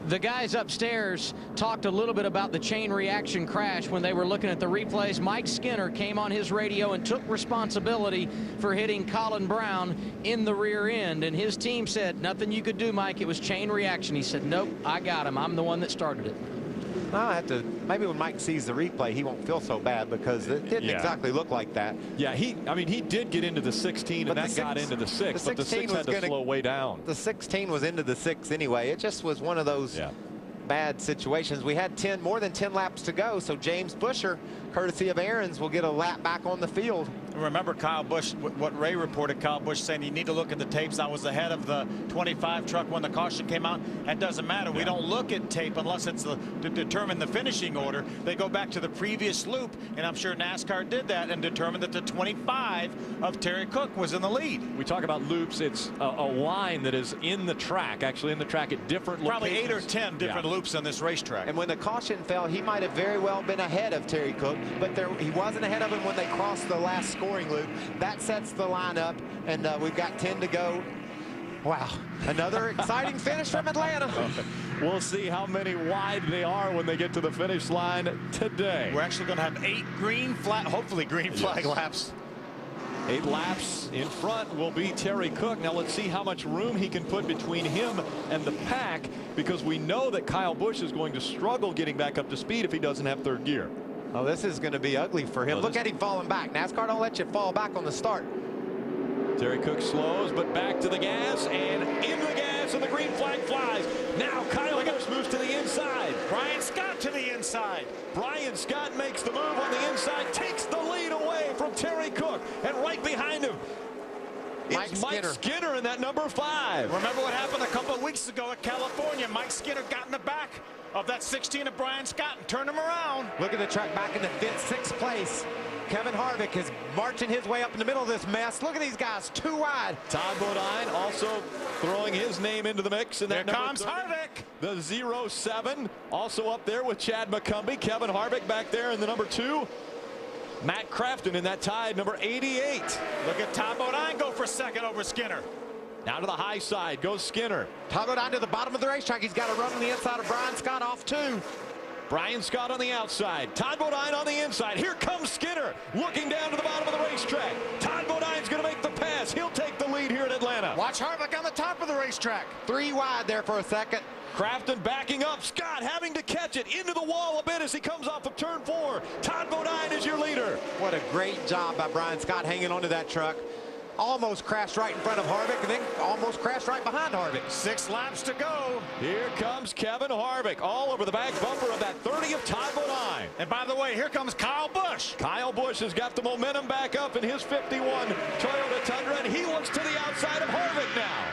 The guys upstairs talked a little bit about the chain reaction crash when they were looking at the replays. Mike Skinner came on his radio and took responsibility for hitting Colin Brown in the rear end. And his team said, nothing you could do, Mike. It was chain reaction. He said, nope, I got him. I'm the one that started it. I have to, maybe when Mike sees the replay, he won't feel so bad because it didn't exactly look like that. Yeah, I mean, he did get into the 16, but and that got into the 6, but the 6 had to slow way down. The 16 was into the 6 anyway. It just was one of those bad situations. We had more than 10 laps to go, so James Busher, courtesy of Aaron's, will get a lap back on the field. Remember Kyle Busch, what Ray reported, Kyle Busch saying you need to look at the tapes. I was ahead of the 25 truck when the caution came out. That doesn't matter. We don't look at tape unless it's to determine the finishing order. They go back to the previous loop, and I'm sure NASCAR did that and determined that the 25 of Terry Cook was in the lead. We talk about loops. It's a line that is in the track, actually in the track at different locations. Probably 8 or 10 different loops on this racetrack. And when the caution fell, he might have very well been ahead of Terry Cook, but he wasn't ahead of him when they crossed the last scoring loop. That sets the lineup, and we've got 10 to go. Wow, another exciting finish from Atlanta. We'll see how many wide they are when they get to the finish line today. We're actually going to have 8 green flag, hopefully green flag laps. 8 laps in front will be Terry Cook. Now let's see how much room he can put between him and the pack, because we know that Kyle Busch is going to struggle getting back up to speed if he doesn't have third gear. Oh, this is going to be ugly for him. Look at him falling back. NASCAR don't let you fall back on the start. Terry Cook slows, but back to the gas, and in the gas, and the green flag flies. Now Kyle Busch moves to the inside. Brian Scott to the inside. Brian Scott makes the move on the inside, takes the lead away from Terry Cook, and right behind him, it's Mike Skinner in that number 5. Remember what happened a couple of weeks ago at California? Mike Skinner got in the back of that 16 of Brian Scott and turned him around. Look at the truck back in the 6th place. Kevin Harvick is marching his way up in the middle of this mess. Look at these guys, 2 wide. Todd Bodine also throwing his name into the mix. And there comes Harvick. The 07 also up there with Chad McCumbee. Kevin Harvick back there in the number 2. Matt Crafton in that tie, number 88. Look at Todd Bodine go for second over Skinner. Now to the high side goes Skinner. Todd Bodine to the bottom of the racetrack. He's got to run on the inside of Brian Scott off 2. Brian Scott on the outside. Todd Bodine on the inside. Here comes Skinner looking down to the bottom of the racetrack. Todd Bodine's going to make the pass. He'll take the lead here at Atlanta. Watch Harvick on the top of the racetrack. 3 wide there for a second. Crafton backing up. Scott having to catch it into the wall a bit as he comes off of turn 4. Todd Bodine is your leader. What a great job by Brian Scott hanging onto that truck. Almost crashed right in front of Harvick and then almost crashed right behind Harvick. 6 laps to go. Here comes Kevin Harvick all over the back bumper of that 30 of Todd Bodine. And by the way, here comes Kyle Busch. Kyle Busch has got the momentum back up in his 51 Toyota Tundra, and he looks to the outside of Harvick now.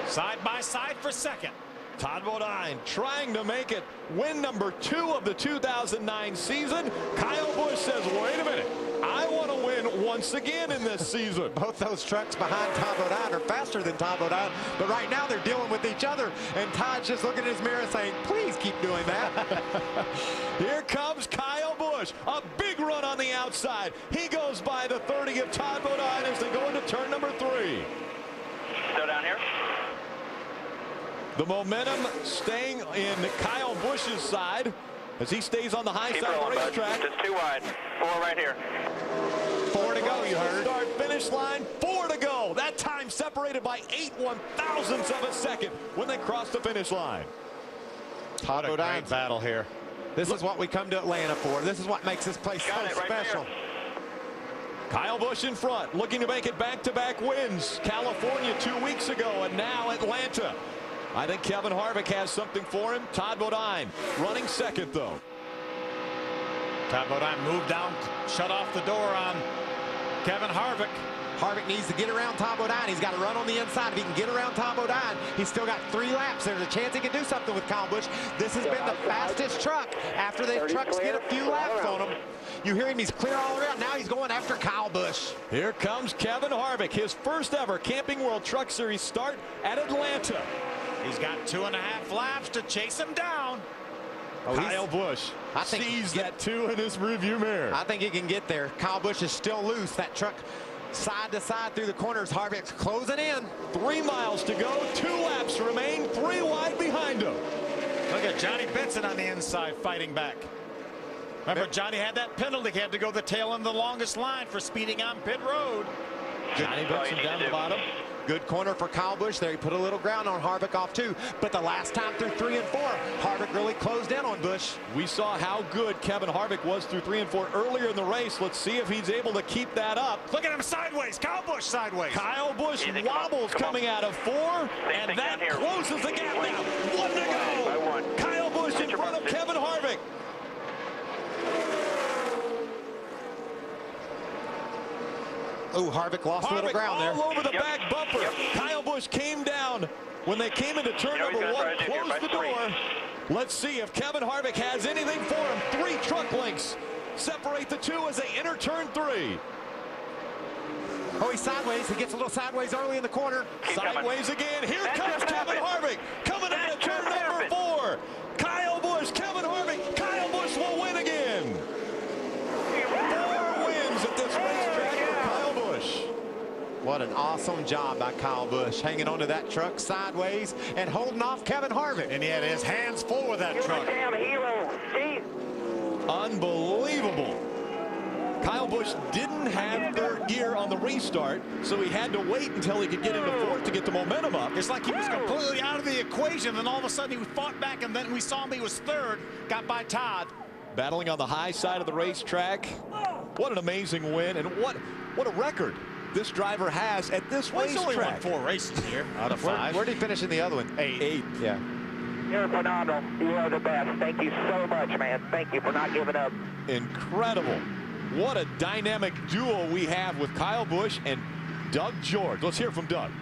Side by side for second. Todd Bodine trying to make it win number 2 of the 2009 season. Kyle Busch says, wait a minute, I want to win once again in this season. Both those trucks behind Todd Bodine are faster than Todd Bodine, but right now they're dealing with each other, and Todd's just looking in his mirror saying, please keep doing that. Here comes Kyle Busch, a big run on the outside. He goes by the 30 of Todd Bodine as they go into turn number 3. Still down here. The momentum staying in Kyle Busch's side as he stays on the high side of the racetrack. Just 2 wide. 4 right here. 4 to go, you heard. Start finish line, 4 to go. That time separated by 8 1/1000ths of a second when they cross the finish line. Todd Bodine's battle here. This is what we come to Atlanta for. This is what makes this place so special. Kyle Busch in front, looking to make it back-to-back wins. California 2 weeks ago, and now Atlanta. I think Kevin Harvick has something for him. Todd Bodine running second, though. Todd Bodine moved down, shut off the door on Kevin Harvick. Harvick needs to get around Todd Bodine. He's got to run on the inside. If he can get around Todd Bodine, he's still got 3 laps. There's a chance he can do something with Kyle Busch. This has been the fastest truck after the trucks get a few laps on him. You hear him, he's clear all around. Now he's going after Kyle Busch. Here comes Kevin Harvick, his first ever Camping World Truck Series start at Atlanta. He's got 2.5 laps to chase him down. Oh, Kyle Busch sees that 2 in his rearview mirror. I think he can get there. Kyle Busch is still loose. That truck side to side through the corners. Harvick's closing in. 3 miles to go. 2 laps Look at Johnny Benson on the inside fighting back. Remember, Johnny had that penalty. He had to go the tail end of the longest line for speeding on pit road. Johnny Benson down the bottom. Good corner for Kyle Busch there. He put a little ground on Harvick off too. But the last time through 3 and 4, Harvick really closed in on Busch. We saw how good Kevin Harvick was through 3 and 4 earlier in the race. Let's see if he's able to keep that up. Look at him sideways. Kyle Busch sideways. Kyle Busch wobbles coming out of 4, and that closes the gap now. 1 to go. Kyle Busch in front of Kevin Harvick. Oh, Harvick lost a little ground there. All over the back bumper. Kyle Busch came down when they came into turn number 1, closed the door. Let's see if Kevin Harvick has anything for him. 3 truck lengths separate the two as they enter turn 3. Oh, he's sideways. He gets a little sideways early in the corner. Sideways again. Here comes Kevin Harvick coming out of turn number 4. Kyle Busch, Kevin Harvick. Kyle Busch will win again. 4 wins at this racetrack for Kyle Busch. What an awesome job by Kyle Busch, hanging onto that truck sideways and holding off Kevin Harvick. And he had his hands full with that truck. Damn hero. Steve. Unbelievable. Kyle Busch didn't have 3rd gear on the restart, so he had to wait until he could get into 4th to get the momentum up. It's like he was completely out of the equation, and all of a sudden he fought back, and then we saw him, he was 3rd, got by Todd. Battling on the high side of the racetrack. What an amazing win, and what a record this driver has at this racetrack. He's only won 4 races here out of 5. Where'd he finish in the other one? 8. Yeah. You're phenomenal. You are the best. Thank you so much, man. Thank you for not giving up. Incredible. What a dynamic duo we have with Kyle Busch and Doug George. Let's hear from Doug.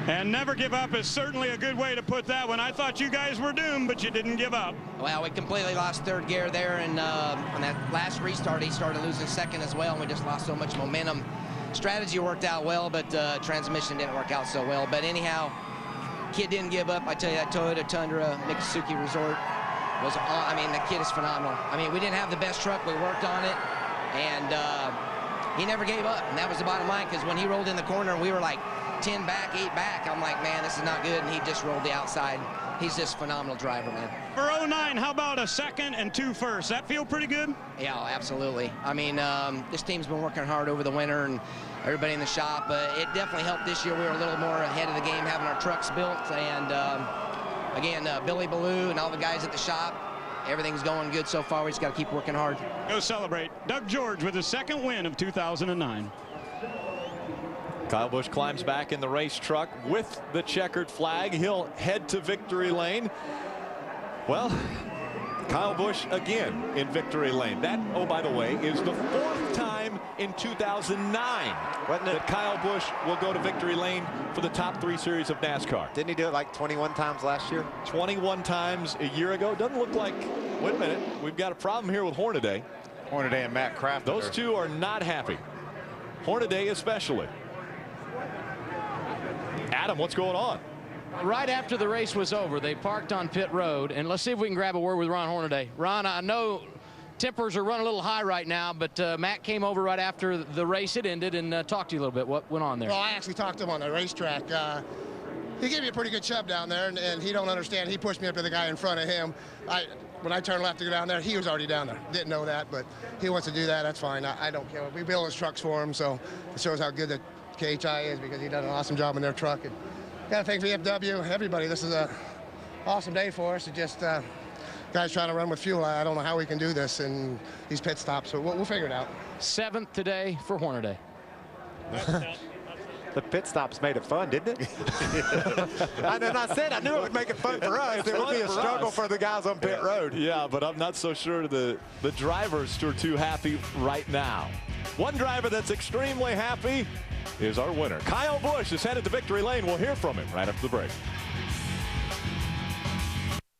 And never give up is certainly a good way to put that one. I thought you guys were doomed, but you didn't give up. Well, we completely lost 3rd gear there, and on that last restart, he started losing 2nd as well, and we just lost so much momentum. Strategy worked out well, but transmission didn't work out so well. But anyhow, kid didn't give up. I tell you, that Toyota Tundra Miccosukee Resort was, I mean, the kid is phenomenal. I mean, we didn't have the best truck. We worked on it, and he never gave up, and that was the bottom line, because when he rolled in the corner, and we were like 10 back, 8 back, I'm like, man, this is not good, and he just rolled the outside. He's just a phenomenal driver, man. For 09, how about a 2nd and 2 firsts? That feel pretty good? Yeah, absolutely. I mean, this team's been working hard over the winter, and everybody in the shop. It definitely helped this year. We were a little more ahead of the game having our trucks built, and again, Billy Ballou and all the guys at the shop, everything's going good so far. We just got to keep working hard. Go celebrate. Doug George with his 2nd win of 2009. Kyle Busch climbs back in the race truck with the checkered flag. He'll head to victory lane. Well, Kyle Busch again in victory lane. That, oh, by the way, is the 4th time in 2009 that Kyle Busch will go to victory lane for the top 3 series of NASCAR. Didn't he do it like 21 times last year? 21 times a year ago. Doesn't look like, wait a minute, we've got a problem here with Hornaday. Hornaday and Matt Craft. Those two are not happy. Hornaday especially. Adam, what's going on? Right after the race was over, they parked on pit road, and let's see if we can grab a word with Ron Hornaday. Ron, I know tempers are running a little high right now, but Matt came over right after the race had ended and talked to you a little bit. What went on there? Well, I actually talked to him on the racetrack. He gave me a pretty good shove down there, and he don't understand. He pushed me up to the guy in front of him. When I turned left to go down there, he was already down there. Didn't know that, but he wants to do that. That's fine. I don't care. We build his trucks for him, so it shows how good the KHI is, because he done an awesome job in their truck. And got to thank VFW, everybody. This is a awesome day for us. It just guys trying to run with fuel. I don't know how we can do this in these pit stops, so we'll figure it out. 7th today for Hornaday. The pit stops made it fun, didn't it? I said I knew it would make it fun for us. It would be a struggle for the guys on pit road. Yeah, but I'm not so sure the drivers are too happy right now. One driver that's extremely happy is our winner. Kyle Busch is headed to victory lane. We'll hear from him right after the break.